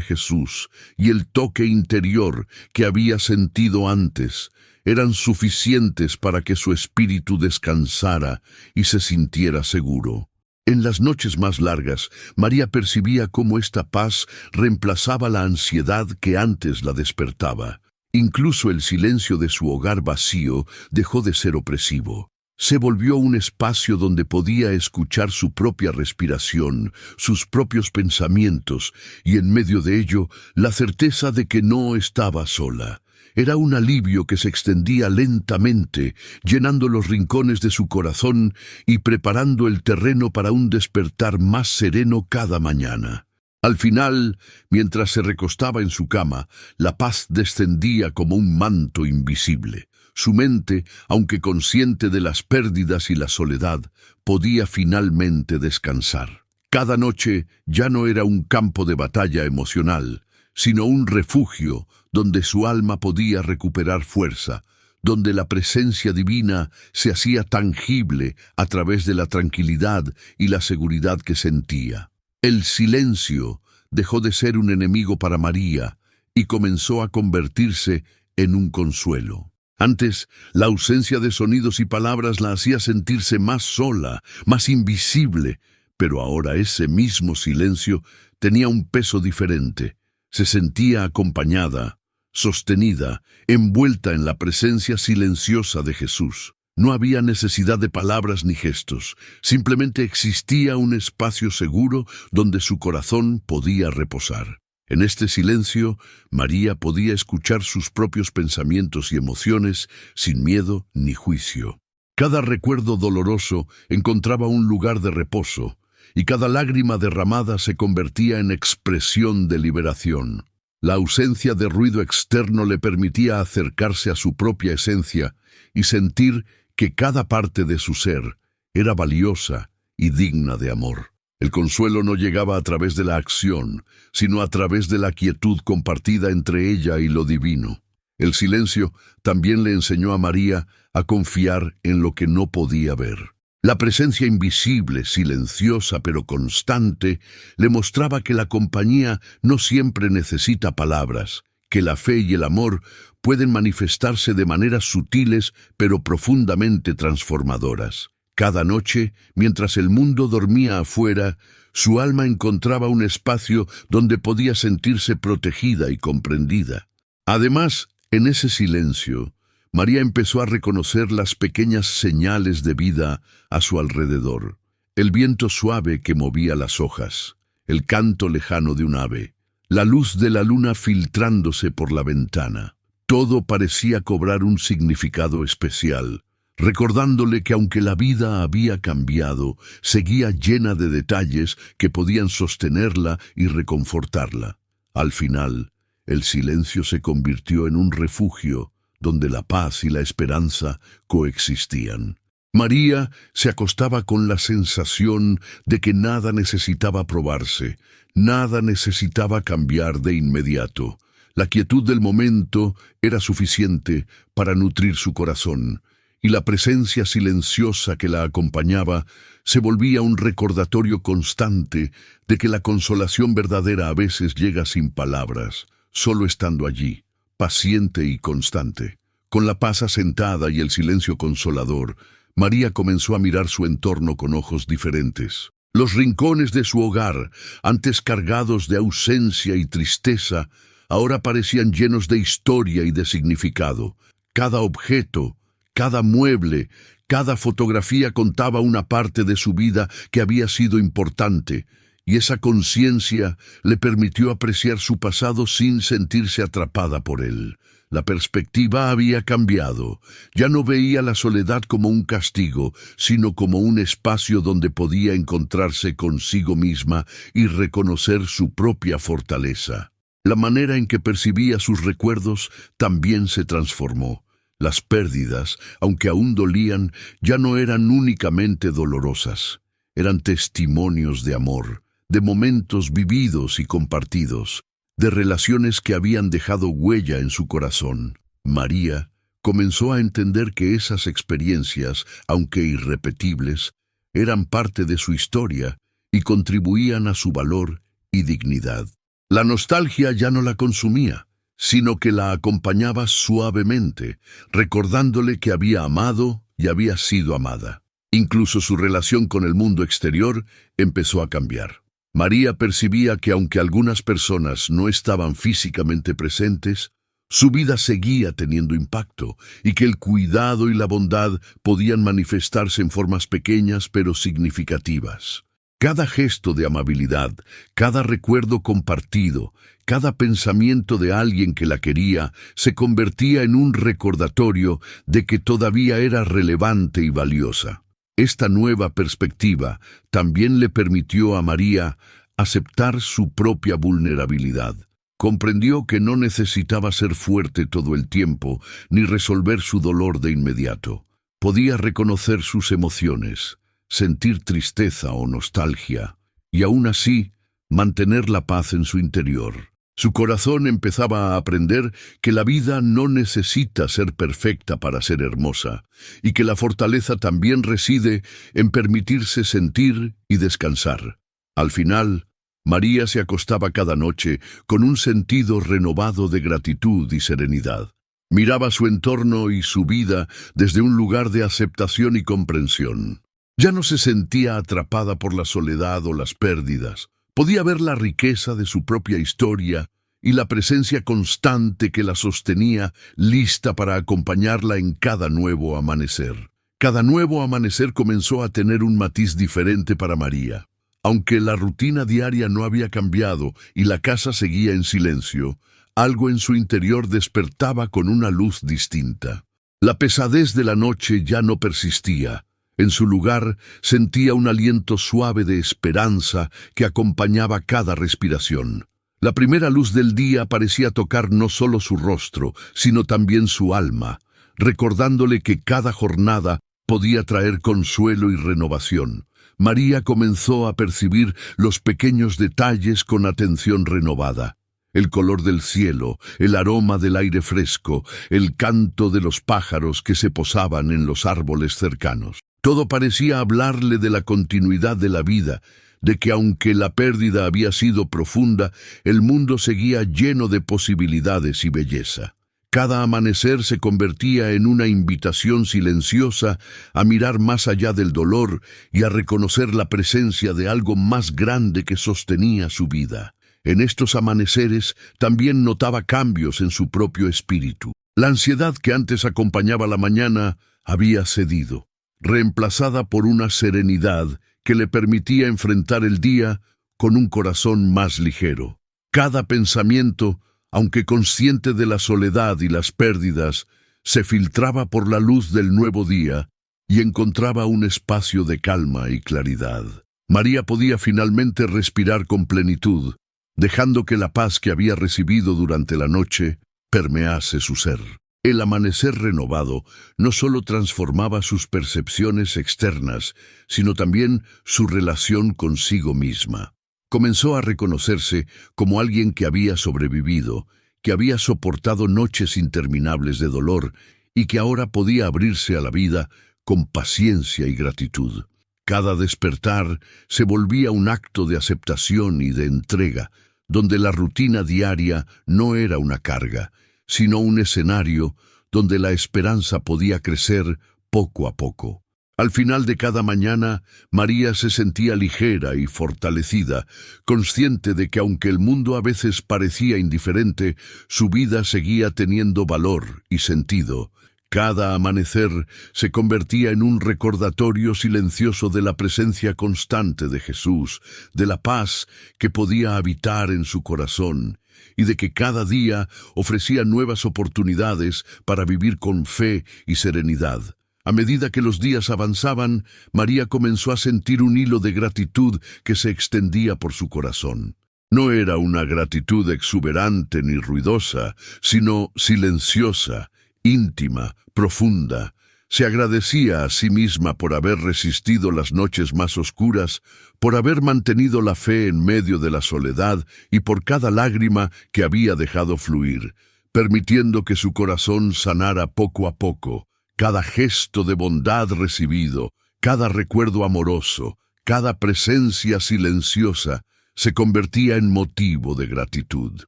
Jesús y el toque interior que había sentido antes eran suficientes para que su espíritu descansara y se sintiera seguro. En las noches más largas, María percibía cómo esta paz reemplazaba la ansiedad que antes la despertaba. Incluso el silencio de su hogar vacío dejó de ser opresivo. Se volvió un espacio donde podía escuchar su propia respiración, sus propios pensamientos, y en medio de ello, la certeza de que no estaba sola. Era un alivio que se extendía lentamente, llenando los rincones de su corazón y preparando el terreno para un despertar más sereno cada mañana. Al final, mientras se recostaba en su cama, la paz descendía como un manto invisible. Su mente, aunque consciente de las pérdidas y la soledad, podía finalmente descansar. Cada noche ya no era un campo de batalla emocional, sino un refugio donde su alma podía recuperar fuerza, donde la presencia divina se hacía tangible a través de la tranquilidad y la seguridad que sentía. El silencio dejó de ser un enemigo para María y comenzó a convertirse en un consuelo. Antes, la ausencia de sonidos y palabras la hacía sentirse más sola, más invisible, pero ahora ese mismo silencio tenía un peso diferente. Se sentía acompañada, sostenida, envuelta en la presencia silenciosa de Jesús. No había necesidad de palabras ni gestos, simplemente existía un espacio seguro donde su corazón podía reposar. En este silencio, María podía escuchar sus propios pensamientos y emociones sin miedo ni juicio. Cada recuerdo doloroso encontraba un lugar de reposo, y cada lágrima derramada se convertía en expresión de liberación. La ausencia de ruido externo le permitía acercarse a su propia esencia y sentir que cada parte de su ser era valiosa y digna de amor. El consuelo no llegaba a través de la acción, sino a través de la quietud compartida entre ella y lo divino. El silencio también le enseñó a María a confiar en lo que no podía ver. La presencia invisible, silenciosa pero constante, le mostraba que la compañía no siempre necesita palabras, que la fe y el amor pueden manifestarse de maneras sutiles pero profundamente transformadoras. Cada noche, mientras el mundo dormía afuera, su alma encontraba un espacio donde podía sentirse protegida y comprendida. Además, en ese silencio, María empezó a reconocer las pequeñas señales de vida a su alrededor. El viento suave que movía las hojas, el canto lejano de un ave, la luz de la luna filtrándose por la ventana. Todo parecía cobrar un significado especial, recordándole que aunque la vida había cambiado, seguía llena de detalles que podían sostenerla y reconfortarla. Al final, el silencio se convirtió en un refugio donde la paz y la esperanza coexistían. María se acostaba con la sensación de que nada necesitaba probarse, nada necesitaba cambiar de inmediato. La quietud del momento era suficiente para nutrir su corazón, y la presencia silenciosa que la acompañaba se volvía un recordatorio constante de que la consolación verdadera a veces llega sin palabras, solo estando allí, paciente y constante. Con la paz asentada y el silencio consolador, María comenzó a mirar su entorno con ojos diferentes. Los rincones de su hogar, antes cargados de ausencia y tristeza, ahora parecían llenos de historia y de significado. Cada objeto, cada mueble, cada fotografía contaba una parte de su vida que había sido importante, y esa conciencia le permitió apreciar su pasado sin sentirse atrapada por él. La perspectiva había cambiado. Ya no veía la soledad como un castigo, sino como un espacio donde podía encontrarse consigo misma y reconocer su propia fortaleza. La manera en que percibía sus recuerdos también se transformó. Las pérdidas, aunque aún dolían, ya no eran únicamente dolorosas. Eran testimonios de amor, de momentos vividos y compartidos, de relaciones que habían dejado huella en su corazón. María comenzó a entender que esas experiencias, aunque irrepetibles, eran parte de su historia y contribuían a su valor y dignidad. La nostalgia ya no la consumía, sino que la acompañaba suavemente, recordándole que había amado y había sido amada. Incluso su relación con el mundo exterior empezó a cambiar. María percibía que aunque algunas personas no estaban físicamente presentes, su vida seguía teniendo impacto y que el cuidado y la bondad podían manifestarse en formas pequeñas pero significativas. Cada gesto de amabilidad, cada recuerdo compartido, cada pensamiento de alguien que la quería, se convertía en un recordatorio de que todavía era relevante y valiosa. Esta nueva perspectiva también le permitió a María aceptar su propia vulnerabilidad. Comprendió que no necesitaba ser fuerte todo el tiempo ni resolver su dolor de inmediato. Podía reconocer sus emociones, sentir tristeza o nostalgia, y aún así mantener la paz en su interior. Su corazón empezaba a aprender que la vida no necesita ser perfecta para ser hermosa, y que la fortaleza también reside en permitirse sentir y descansar. Al final, María se acostaba cada noche con un sentido renovado de gratitud y serenidad. Miraba su entorno y su vida desde un lugar de aceptación y comprensión. Ya no se sentía atrapada por la soledad o las pérdidas. Podía ver la riqueza de su propia historia y la presencia constante que la sostenía, lista para acompañarla en cada nuevo amanecer. Cada nuevo amanecer comenzó a tener un matiz diferente para María. Aunque la rutina diaria no había cambiado y la casa seguía en silencio, algo en su interior despertaba con una luz distinta. La pesadez de la noche ya no persistía. En su lugar sentía un aliento suave de esperanza que acompañaba cada respiración. La primera luz del día parecía tocar no solo su rostro, sino también su alma, recordándole que cada jornada podía traer consuelo y renovación. María comenzó a percibir los pequeños detalles con atención renovada. El color del cielo, el aroma del aire fresco, el canto de los pájaros que se posaban en los árboles cercanos. Todo parecía hablarle de la continuidad de la vida, de que aunque la pérdida había sido profunda, el mundo seguía lleno de posibilidades y belleza. Cada amanecer se convertía en una invitación silenciosa a mirar más allá del dolor y a reconocer la presencia de algo más grande que sostenía su vida. En estos amaneceres también notaba cambios en su propio espíritu. La ansiedad que antes acompañaba la mañana había cedido, reemplazada por una serenidad que le permitía enfrentar el día con un corazón más ligero. Cada pensamiento, aunque consciente de la soledad y las pérdidas, se filtraba por la luz del nuevo día y encontraba un espacio de calma y claridad. María podía finalmente respirar con plenitud, dejando que la paz que había recibido durante la noche permease su ser. El amanecer renovado no solo transformaba sus percepciones externas, sino también su relación consigo misma. Comenzó a reconocerse como alguien que había sobrevivido, que había soportado noches interminables de dolor y que ahora podía abrirse a la vida con paciencia y gratitud. Cada despertar se volvía un acto de aceptación y de entrega, donde la rutina diaria no era una carga, sino un escenario donde la esperanza podía crecer poco a poco. Al final de cada mañana, María se sentía ligera y fortalecida, consciente de que aunque el mundo a veces parecía indiferente, su vida seguía teniendo valor y sentido. Cada amanecer se convertía en un recordatorio silencioso de la presencia constante de Jesús, de la paz que podía habitar en su corazón, y de que cada día ofrecía nuevas oportunidades para vivir con fe y serenidad. A medida que los días avanzaban, María comenzó a sentir un hilo de gratitud que se extendía por su corazón. No era una gratitud exuberante ni ruidosa, sino silenciosa, íntima, profunda. Se agradecía a sí misma por haber resistido las noches más oscuras, por haber mantenido la fe en medio de la soledad y por cada lágrima que había dejado fluir, permitiendo que su corazón sanara poco a poco. Cada gesto de bondad recibido, cada recuerdo amoroso, cada presencia silenciosa, se convertía en motivo de gratitud.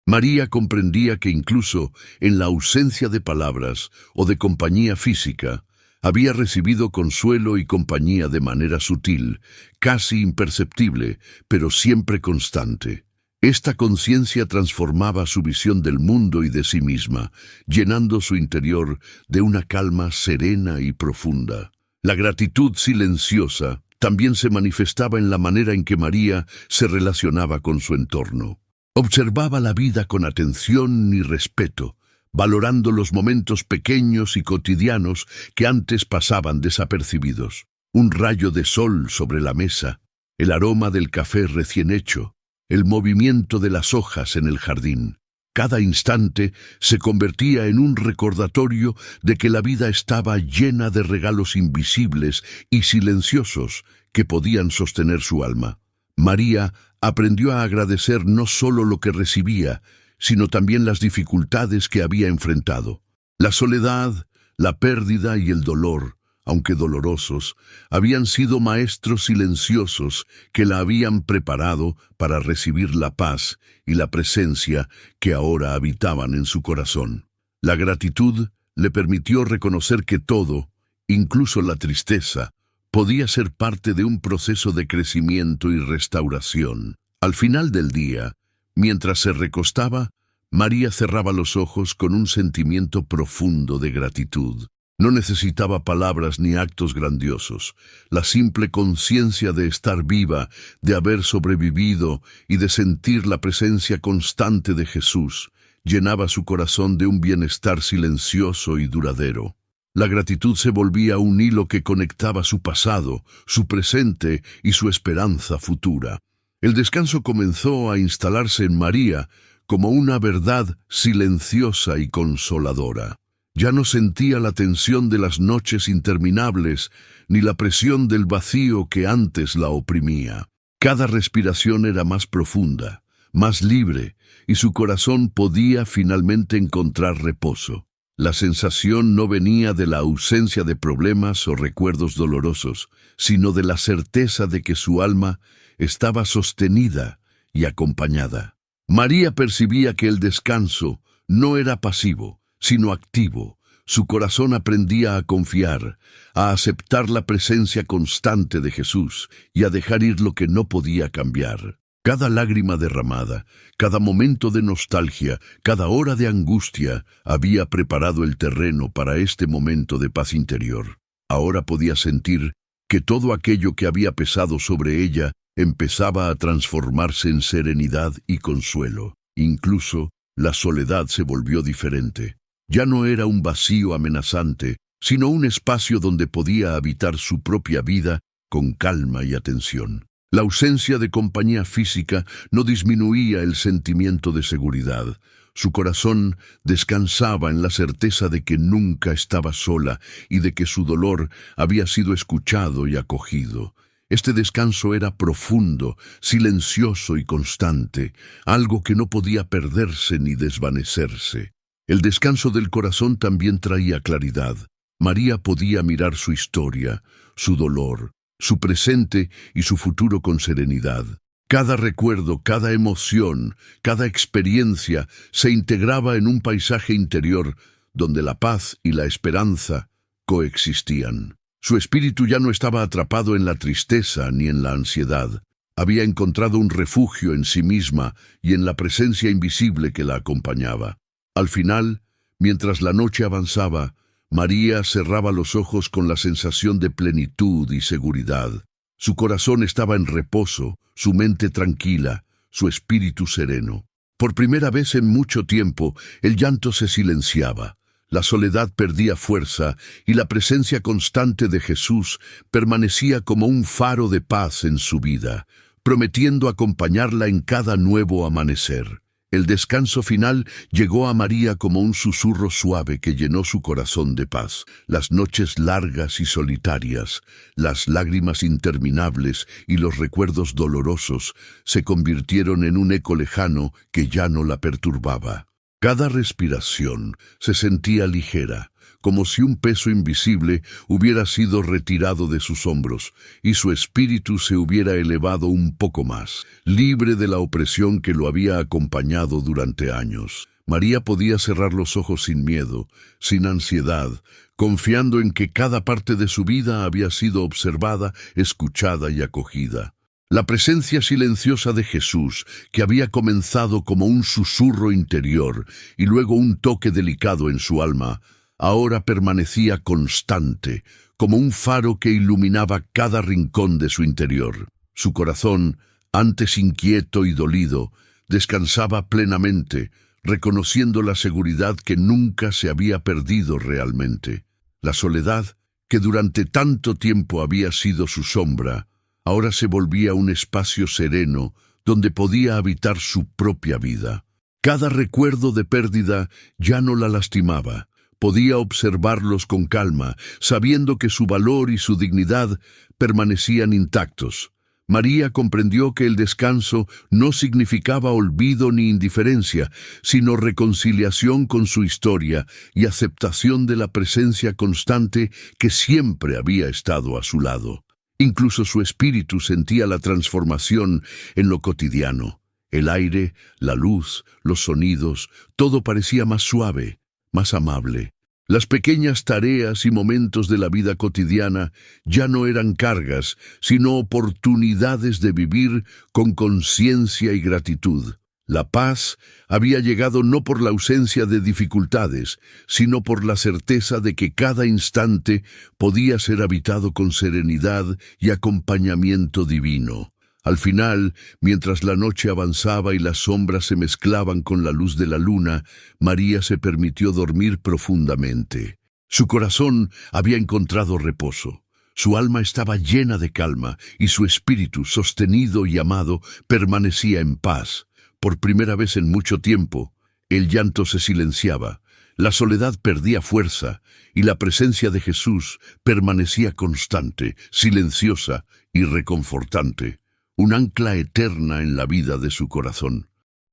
María comprendía que incluso en la ausencia de palabras o de compañía física, había recibido consuelo y compañía de manera sutil, casi imperceptible, pero siempre constante. Esta conciencia transformaba su visión del mundo y de sí misma, llenando su interior de una calma serena y profunda. La gratitud silenciosa también se manifestaba en la manera en que María se relacionaba con su entorno. Observaba la vida con atención y respeto, valorando los momentos pequeños y cotidianos que antes pasaban desapercibidos. Un rayo de sol sobre la mesa, el aroma del café recién hecho, el movimiento de las hojas en el jardín. Cada instante se convertía en un recordatorio de que la vida estaba llena de regalos invisibles y silenciosos que podían sostener su alma. María aprendió a agradecer no solo lo que recibía, sino también las dificultades que había enfrentado. La soledad, la pérdida y el dolor, aunque dolorosos, habían sido maestros silenciosos que la habían preparado para recibir la paz y la presencia que ahora habitaban en su corazón. La gratitud le permitió reconocer que todo, incluso la tristeza, podía ser parte de un proceso de crecimiento y restauración. Al final del día, mientras se recostaba, María cerraba los ojos con un sentimiento profundo de gratitud. No necesitaba palabras ni actos grandiosos. La simple conciencia de estar viva, de haber sobrevivido y de sentir la presencia constante de Jesús, llenaba su corazón de un bienestar silencioso y duradero. La gratitud se volvía un hilo que conectaba su pasado, su presente y su esperanza futura. El descanso comenzó a instalarse en María como una verdad silenciosa y consoladora. Ya no sentía la tensión de las noches interminables, ni la presión del vacío que antes la oprimía. Cada respiración era más profunda, más libre, y su corazón podía finalmente encontrar reposo. La sensación no venía de la ausencia de problemas o recuerdos dolorosos, sino de la certeza de que su alma estaba sostenida y acompañada. María percibía que el descanso no era pasivo, sino activo. Su corazón aprendía a confiar, a aceptar la presencia constante de Jesús y a dejar ir lo que no podía cambiar. Cada lágrima derramada, cada momento de nostalgia, cada hora de angustia había preparado el terreno para este momento de paz interior. Ahora podía sentir que todo aquello que había pesado sobre ella empezaba a transformarse en serenidad y consuelo. Incluso la soledad se volvió diferente. Ya no era un vacío amenazante, sino un espacio donde podía habitar su propia vida con calma y atención. La ausencia de compañía física no disminuía el sentimiento de seguridad. Su corazón descansaba en la certeza de que nunca estaba sola y de que su dolor había sido escuchado y acogido. Este descanso era profundo, silencioso y constante, algo que no podía perderse ni desvanecerse. El descanso del corazón también traía claridad. María podía mirar su historia, su dolor, su presente y su futuro con serenidad. Cada recuerdo, cada emoción, cada experiencia se integraba en un paisaje interior donde la paz y la esperanza coexistían. Su espíritu ya no estaba atrapado en la tristeza ni en la ansiedad. Había encontrado un refugio en sí misma y en la presencia invisible que la acompañaba. Al final, mientras la noche avanzaba, María cerraba los ojos con la sensación de plenitud y seguridad. Su corazón estaba en reposo, su mente tranquila, su espíritu sereno. Por primera vez en mucho tiempo, el llanto se silenciaba. La soledad perdía fuerza y la presencia constante de Jesús permanecía como un faro de paz en su vida, prometiendo acompañarla en cada nuevo amanecer. El descanso final llegó a María como un susurro suave que llenó su corazón de paz. Las noches largas y solitarias, las lágrimas interminables y los recuerdos dolorosos se convirtieron en un eco lejano que ya no la perturbaba. Cada respiración se sentía ligera, como si un peso invisible hubiera sido retirado de sus hombros y su espíritu se hubiera elevado un poco más, libre de la opresión que lo había acompañado durante años. María podía cerrar los ojos sin miedo, sin ansiedad, confiando en que cada parte de su vida había sido observada, escuchada y acogida. La presencia silenciosa de Jesús, que había comenzado como un susurro interior y luego un toque delicado en su alma, ahora permanecía constante, como un faro que iluminaba cada rincón de su interior. Su corazón, antes inquieto y dolido, descansaba plenamente, reconociendo la seguridad que nunca se había perdido realmente. La soledad, que durante tanto tiempo había sido su sombra, ahora se volvía un espacio sereno donde podía habitar su propia vida. Cada recuerdo de pérdida ya no la lastimaba. Podía observarlos con calma, sabiendo que su valor y su dignidad permanecían intactos. María comprendió que el descanso no significaba olvido ni indiferencia, sino reconciliación con su historia y aceptación de la presencia constante que siempre había estado a su lado. Incluso su espíritu sentía la transformación en lo cotidiano. El aire, la luz, los sonidos, todo parecía más suave, más amable. Las pequeñas tareas y momentos de la vida cotidiana ya no eran cargas, sino oportunidades de vivir con conciencia y gratitud. La paz había llegado no por la ausencia de dificultades, sino por la certeza de que cada instante podía ser habitado con serenidad y acompañamiento divino. Al final, mientras la noche avanzaba y las sombras se mezclaban con la luz de la luna, María se permitió dormir profundamente. Su corazón había encontrado reposo. Su alma estaba llena de calma y su espíritu, sostenido y amado, permanecía en paz. Por primera vez en mucho tiempo, el llanto se silenciaba, la soledad perdía fuerza y la presencia de Jesús permanecía constante, silenciosa y reconfortante. Un ancla eterna en la vida de su corazón.